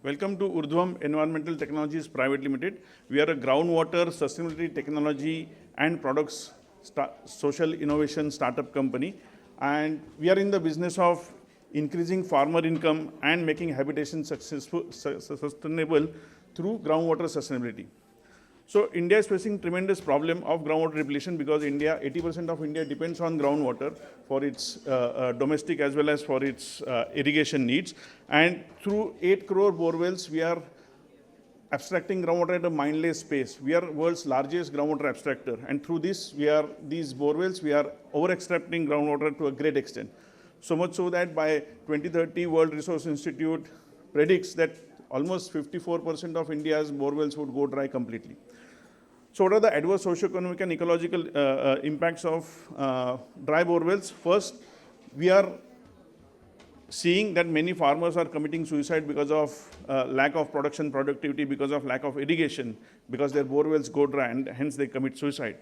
Welcome to Urdhvam Environmental Technologies Private Limited. We are a groundwater sustainability technology and products social innovation startup company. And we are in the business of increasing farmer income and making habitation sustainable through groundwater sustainability. So India is facing tremendous problem of groundwater depletion because 80% of India depends on groundwater for its domestic as well as for its irrigation needs. And through 8 crore borewells, we are abstracting groundwater at a mindless space. We are world's largest groundwater abstractor. And through these borewells, we are over-extracting groundwater to a great extent. So much so that by 2030, World Resource Institute predicts that almost 54% of India's borewells would go dry completely. So what are the adverse socio-economic and ecological impacts of dry borewells? First, we are seeing that many farmers are committing suicide because of lack of production productivity, because of lack of irrigation, because their borewells go dry and hence they commit suicide.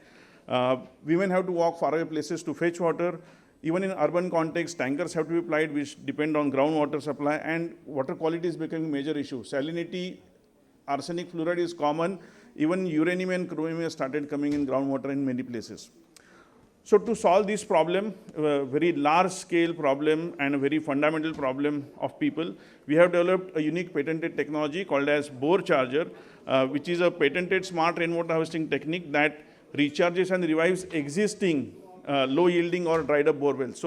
Women have to walk faraway places to fetch water. Even in urban context, tankers have to be plied which depend on groundwater supply, and water quality is becoming a major issue. Salinity, arsenic fluoride is common. Even uranium and chromium has started coming in groundwater in many places. So to solve this problem, a very large scale problem and a very fundamental problem of people, we have developed a unique patented technology called as bore charger, which is a patented smart rainwater harvesting technique that recharges and revives existing low yielding or dried up borewells.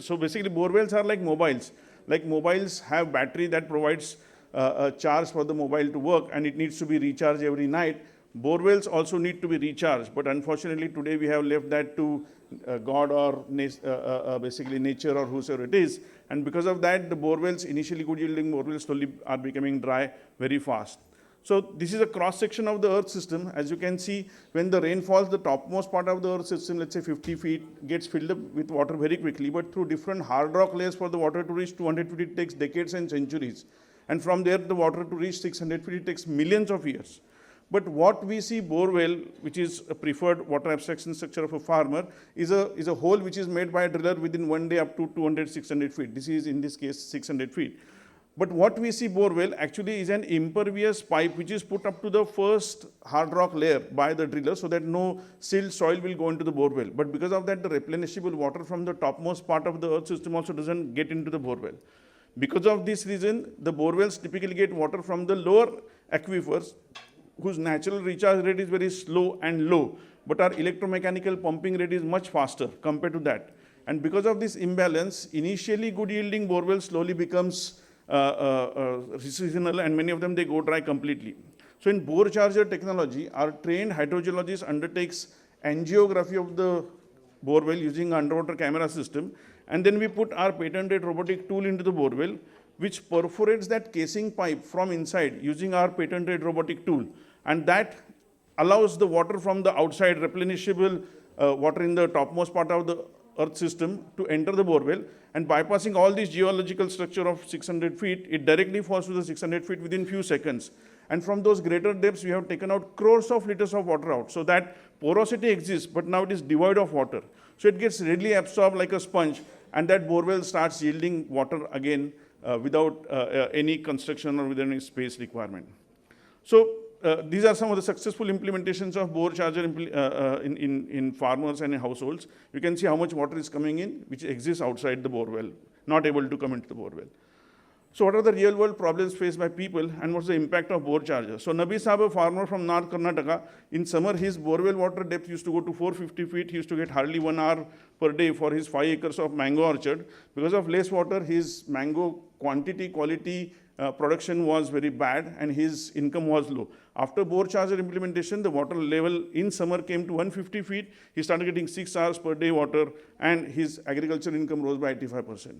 So basically borewells are like mobiles. Like mobiles have battery that provides a charge for the mobile to work, and it needs to be recharged every night. Borewells also need to be recharged, but unfortunately today we have left that to God or basically nature or whosoever it is. And because of that, the borewells, initially good yielding borewells, slowly are becoming dry very fast. So this is a cross section of the earth system. As you can see, when the rain falls, the topmost part of the earth system, let's say 50 feet, gets filled up with water very quickly. But through different hard rock layers, for the water to reach 200 feet, it takes decades and centuries. And from there, the water to reach 600 feet, it takes millions of years. But what we see borewell, which is a preferred water abstraction structure of a farmer, is a hole which is made by a driller within one day up to 200, 600 feet. This is, in this case, 600 feet. But what we see borewell actually is an impervious pipe which is put up to the first hard rock layer by the driller so that no silt soil will go into the borewell. But because of that, the replenishable water from the topmost part of the earth system also doesn't get into the borewell. Because of this reason, the borewells typically get water from the lower aquifers, whose natural recharge rate is very slow and low, but our electromechanical pumping rate is much faster compared to that. And because of this imbalance, initially good yielding borewell slowly becomes seasonal, and many of them, they go dry completely. So in bore charger technology, our trained hydrogeologist undertakes angiography of the borewell using an underwater camera system, and then we put our patented robotic tool into the borewell, which perforates that casing pipe from inside using our patented robotic tool. And that allows the water from the outside, replenishable water in the topmost part of the earth system, to enter the borewell. And bypassing all this geological structure of 600 feet, it directly falls to the 600 feet within few seconds. And from those greater depths, we have taken out crores of liters of water out. So that porosity exists, but now it is devoid of water. So it gets readily absorbed like a sponge, and that borewell starts yielding water again without any construction or without any space requirement. So these are some of the successful implementations of bore charger in farmers and in households. You can see how much water is coming in, which exists outside the borewell, not able to come into the borewell. So what are the real world problems faced by people, and what's the impact of bore charger? So Nabi Saab, a farmer from North Karnataka, in summer his borewell water depth used to go to 450 feet. He used to get hardly 1 hour per day for his 5 acres of mango orchard. Because of less water, his mango quantity, quality, production was very bad, and his income was low. After bore charger implementation, the water level in summer came to 150 feet. He started getting 6 hours per day water, and his agricultural income rose by 85%.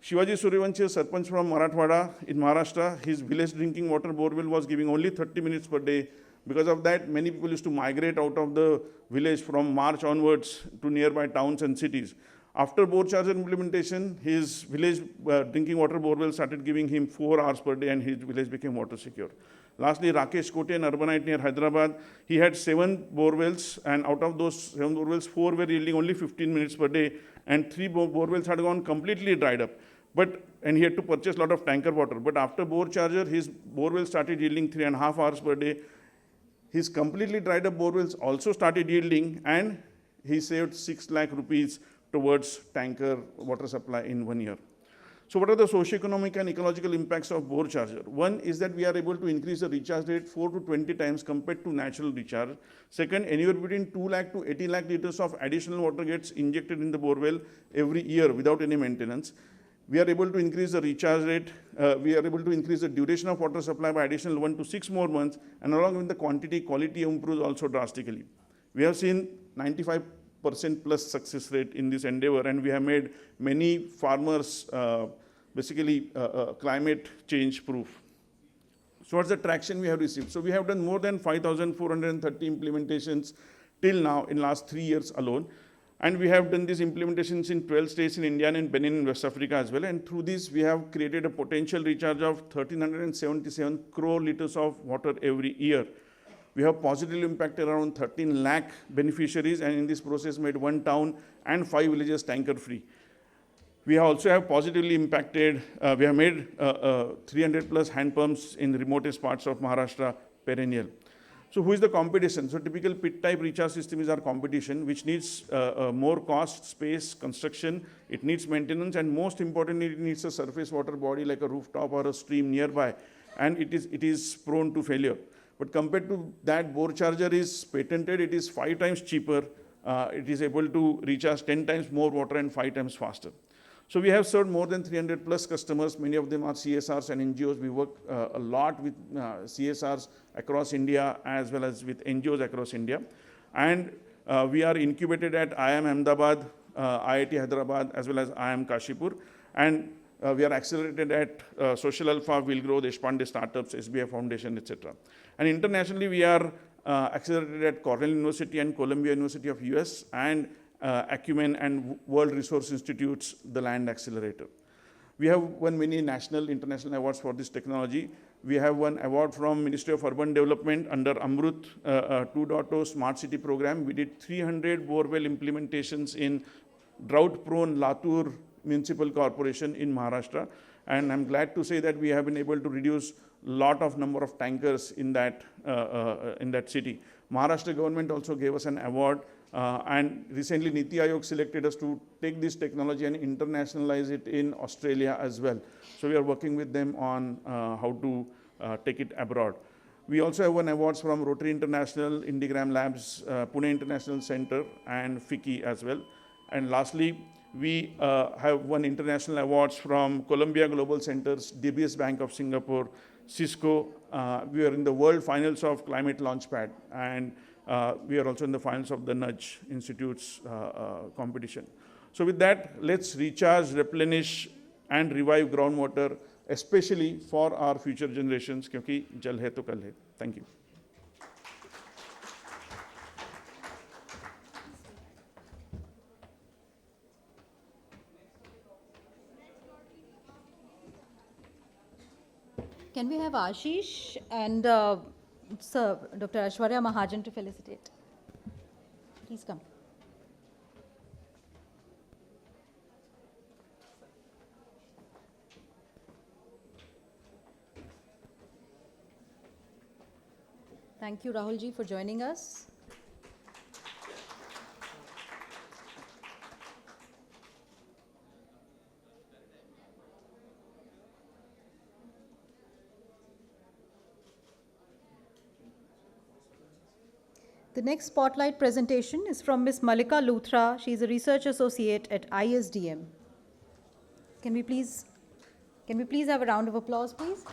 Shivaji Suryavanshi, Sarpanch from Marathwada in Maharashtra, his village drinking water borewell was giving only 30 minutes per day. Because of that, many people used to migrate out of the village from March onwards to nearby towns and cities. After bore charger implementation, his village drinking water borewell started giving him 4 hours per day, and his village became water secure. Lastly, Rakesh Kote, an urbanite near Hyderabad, he had 7 borewells, and out of those 7 borewells, 4 were yielding only 15 minutes per day, and 3 borewells had gone completely dried up. And he had to purchase a lot of tanker water. But after bore charger, his borewell started yielding 3.5 hours per day. His completely dried up borewells also started yielding, and he saved 6 lakh rupees towards tanker water supply in 1 year. So what are the socio-economic and ecological impacts of bore charger? One is that we are able to increase the recharge rate 4 to 20 times compared to natural recharge. Second, anywhere between 2 lakh to 80 lakh liters of additional water gets injected in the borewell every year without any maintenance. We are able to increase the recharge rate. We are able to increase the duration of water supply by additional 1 to 6 more months, and along with the quantity, quality improves also drastically. We have seen 95% plus success rate in this endeavor, and we have made many farmers climate change proof. So what's the traction we have received? So we have done more than 5,430 implementations till now in last 3 years alone. And we have done these implementations in 12 states in India and in Benin in West Africa as well. And through this, we have created a potential recharge of 1,377 crore liters of water every year. We have positively impacted around 13 lakh beneficiaries, and in this process made 1 town and 5 villages tanker free. We also have positively impacted, we have made 300 plus hand pumps in the remotest parts of Maharashtra perennial. So who is the competition? So typical pit type recharge system is our competition, which needs more cost, space, construction, it needs maintenance, and most importantly, it needs a surface water body like a rooftop or a stream nearby, and it is prone to failure. But compared to that, bore charger is patented, it is 5 times cheaper, it is able to recharge 10 times more water and 5 times faster. So we have served more than 300 plus customers. Many of them are CSRs and NGOs. We work a lot with CSRs across India as well as with NGOs across India. And we are incubated at IIM Ahmedabad, IIT Hyderabad, as well as IIM Kashipur. And we are accelerated at Social Alpha, Will Grow, Deshpande Startups, SBI Foundation, etc. And internationally, we are accelerated at Cornell University and Columbia University of US, and Acumen and World Resource Institute's The Land Accelerator. We have won many national, international awards for this technology. We have won award from Ministry of Urban Development under Amrut 2.0 Smart City program. We did 300 borewell implementations in drought-prone Latur Municipal Corporation in Maharashtra. And I'm glad to say that we have been able to reduce lot of number of tankers in that city. Maharashtra government also gave us an award. And recently, Niti Aayog selected us to take this technology and internationalize it in Australia as well. So we are working with them on how to take it abroad. We also have won awards from Rotary International, Indigram Labs, Pune International Center, and FICCI as well. And lastly, we have won international awards from Columbia Global Centers, DBS Bank of Singapore, Cisco. We are in the world finals of Climate Launchpad, and we are also in the finals of the Nudge Institute's competition. So with that, let's recharge, replenish, and revive groundwater, especially for our future generations, क्योंकि जल है तो कल है. Thank you. Can we have Ashish and Sir Dr. Aishwarya Mahajan to felicitate? Please come. Thank you, Rahul ji, for joining us. The next spotlight presentation is from Ms. Malika Luthra. She is a research associate at ISDM. Can we please have a round of applause, please?